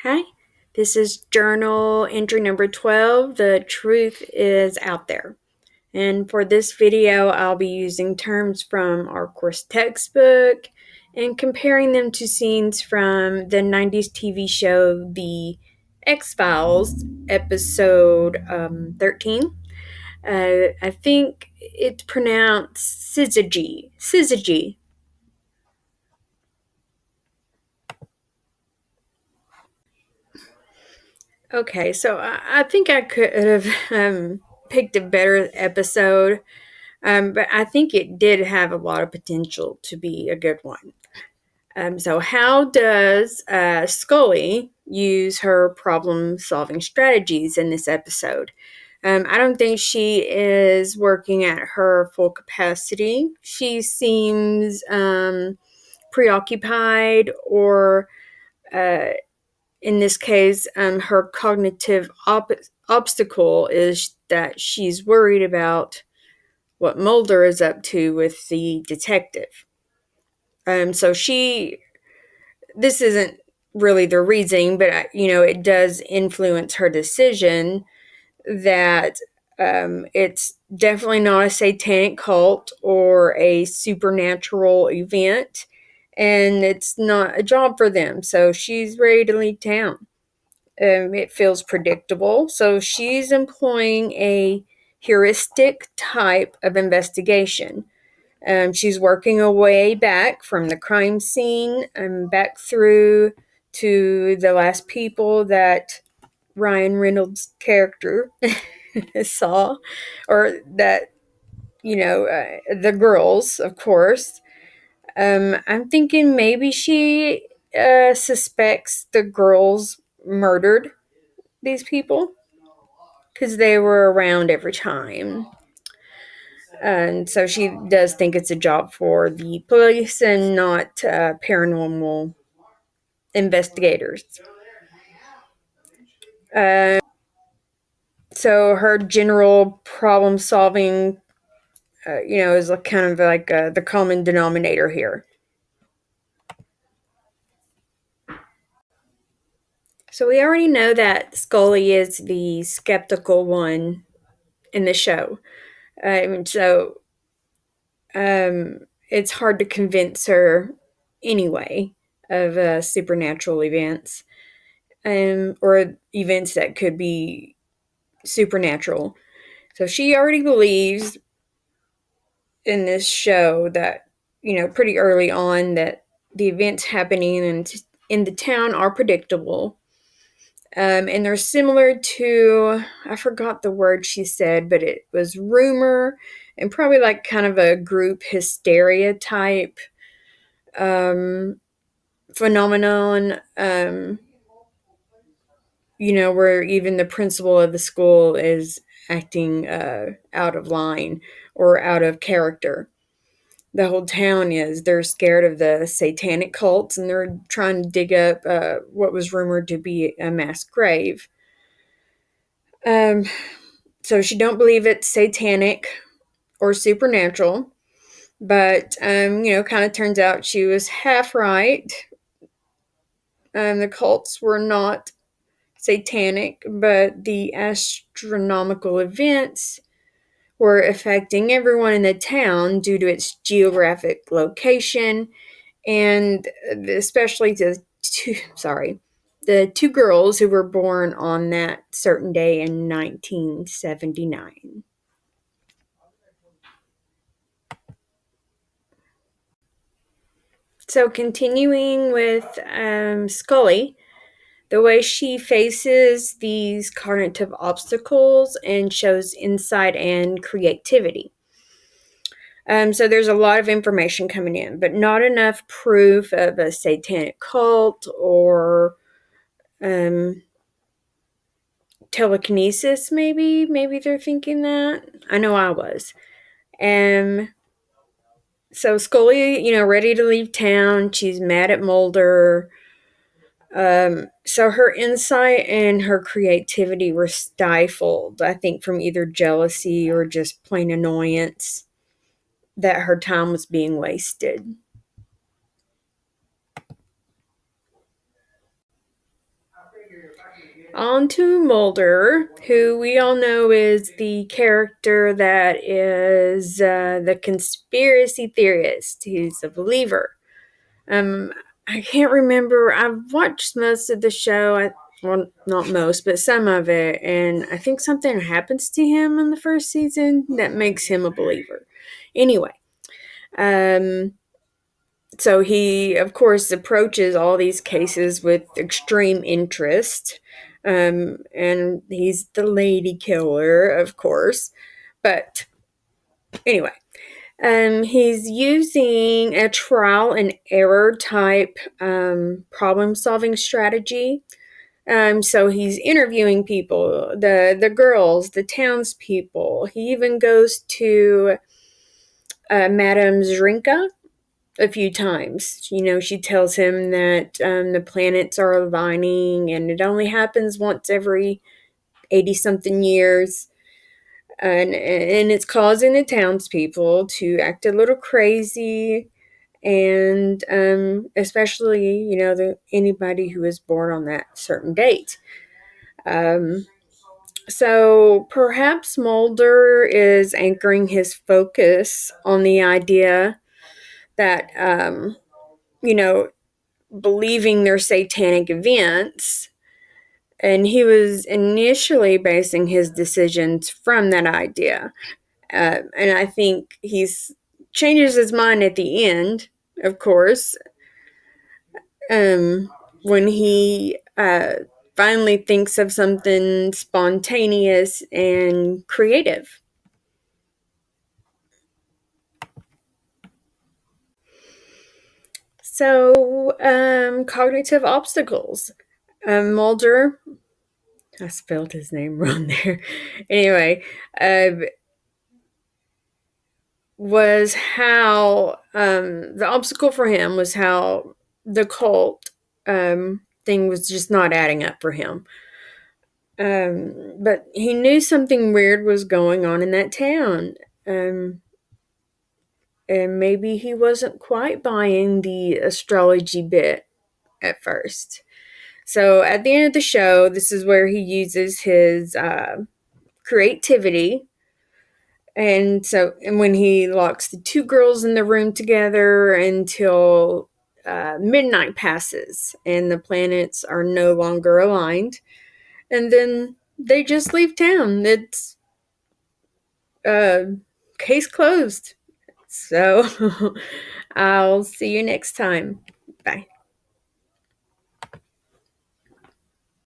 Hi, this is journal entry number 12. The truth is out there. And for this video, I'll be using terms from our course textbook and comparing them to scenes from the 90s TV show The X-Files, episode 13. I think it's pronounced syzygy. Syzygy. Okay, so I think I could have picked a better episode, but I think it did have a lot of potential to be a good one. So, how does Scully use her problem solving strategies in this episode? I don't think she is working at her full capacity. She seems preoccupied or uh, in this case, her cognitive obstacle is that she's worried about what Mulder is up to with the detective. So this isn't really the reasoning, but it does influence her decision that it's definitely not a satanic cult or a supernatural event, and it's not a job for them. So she's ready to leave town. It feels predictable. So she's employing a heuristic type of investigation. She's working her way back from the crime scene and back through to the last people that Ryan Reynolds' character saw, or that, the girls, of course. I'm thinking maybe she suspects the girls murdered these people because they were around every time. And so she does think it's a job for the police and not paranormal investigators. Uh, so her general problem solving, is kind of like the common denominator here. So we already know that Scully is the skeptical one in the show. So it's hard to convince her anyway of supernatural events, or events that could be supernatural. So she already believes in this show that, pretty early on, that the events happening in the town are predictable. And they're similar to, I forgot the word she said, but it was rumor and probably like kind of a group hysteria type um, phenomenon, where even the principal of the school is acting out of line or out of character. The whole town is. They're scared of the satanic cults and they're trying to dig up what was rumored to be a mass grave. Um, so she don't believe it's satanic or supernatural, but kind of turns out she was half right. The cults were not satanic, but the astronomical events were affecting everyone in the town due to its geographic location, and especially the two girls who were born on that certain day in 1979. So, continuing with Scully, the way she faces these cognitive obstacles and shows insight and creativity. So there's a lot of information coming in, but not enough proof of a satanic cult or um, telekinesis. Maybe they're thinking that. I know I was. So Scully, ready to leave town. She's mad at Mulder. So her insight and her creativity were stifled, I think, from either jealousy or just plain annoyance that her time was being wasted. On to Mulder, who we all know is the character that is the conspiracy theorist. He's a believer. Um, I can't remember. I've watched most of the show. Well, not most, but some of it, and I think something happens to him in the first season that makes him a believer. Anyway, um, so he, of course, approaches all these cases with extreme interest. And he's the lady killer, of course. But anyway, he's using a trial and error type problem solving strategy. So he's interviewing people, the girls, the townspeople. He even goes to Madame Zrinka a few times. You know, she tells him that the planets are aligning and it only happens once every 80 something years. And it's causing the townspeople to act a little crazy. And especially, you know, anybody who is born on that certain date. So perhaps Mulder is anchoring his focus on the idea that, you know, believing they're satanic events. And he was initially basing his decisions from that idea. And I think he's changes his mind at the end, of course, when he finally thinks of something spontaneous and creative. So, cognitive obstacles. Mulder, I spelled his name wrong there. Anyway, was how the obstacle for him was how the cult thing was just not adding up for him. But he knew something weird was going on in that town. And maybe he wasn't quite buying the astrology bit at first. So at the end of the show, this is where he uses his creativity. And when he locks the two girls in the room together until midnight passes and the planets are no longer aligned, and then they just leave town. It's case closed. So I'll see you next time. Bye.